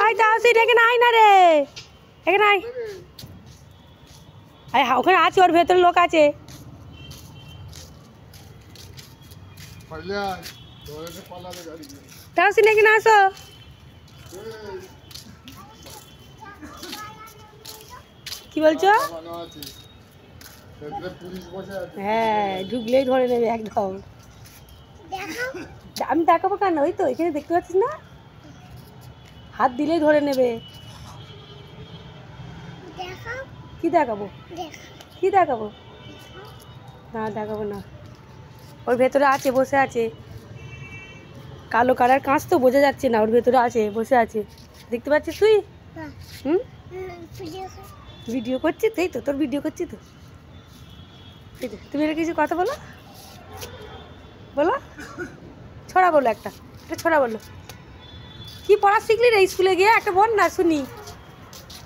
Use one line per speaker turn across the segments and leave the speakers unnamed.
আয় তাহসিন এখানে আয় না রে, এখানে আয়। আয় ওখানে আছে, ওর ভেতরে লোক আছে। তাহসিন এখানে আসো। কি বলছো? হ্যাঁ, ঢুকলেই ধরে নেবে একদম। আমি দেখাবো কেন? ওই তো এখানে দেখতে পাচ্ছিস না, হাত দিলেই ধরে নেবে। কি দেখাবো? কি দেখাবো? না দেখাবো না। ওর ভেতরে আছে, বসে আছে। কালো কালার কাঁচ তো বোঝা যাচ্ছে না, ওর ভেতরে আছে, বসে আছে। দেখতে পাচ্ছিস তুই? হুম, ভিডিও করছি তো, এই তো তোর ভিডিও করছি তো। তুমি এটা কিছু কথা বলো, বলো, ছড়া বলো, একটা ছড়া বলো। কি পড়া শিখলি রে স্কুলে গিয়ে? একটা বল না শুনি।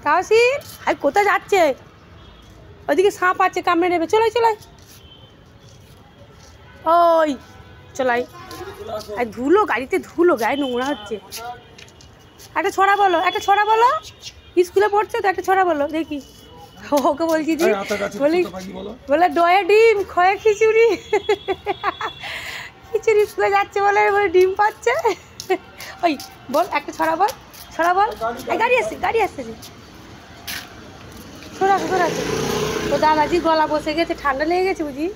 তাহসিন আর কোথায় যাচ্ছে? ওইদিকে সাপ আছে, কামড়ে নেবে। চলাই চলাই, ওই চলাই। আর ধুলো গাড়িতে, ধুলো গায়ে নোংরা হচ্ছে। একটা ছড়া বলো, একটা ছড়া বলো। স্কুলে পড়ছে তো, একটা ছড়া বলো দেখি। ওকে বলছি যে বলি, বলে ডয়া ডিম খয়ে খিচুড়ি। খিচুড়ি স্কুলে যাচ্ছে বলে বলে ডিম পাচ্ছে। ওই বল একটা ছড়া বল, ছড়া বল। এই গাড়ি আসছে, গাড়ি আসছে। সরা সরা। তো দাদাজি গলা বসে গেছে, ঠান্ডা লেগে গেছে বুঝি,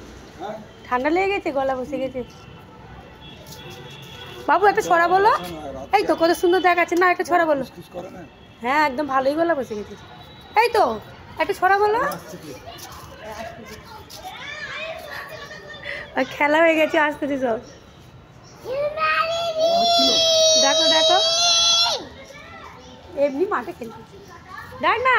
ঠান্ডা লেগে গেছে, গলা বসে গেছে। বাবু একটা ছড়া বলো। এই তো কত সুন্দর দেখাচ্ছে না, একটা ছড়া বলো। হ্যাঁ একদম ভালোই গলা বসে গেছে। এই তো একটা ছড়া বলো। খেলা হয়ে গেছে, আসতেছি সব। দেখো দেখো, এমনি মাঠে খেলতে। দেখ না,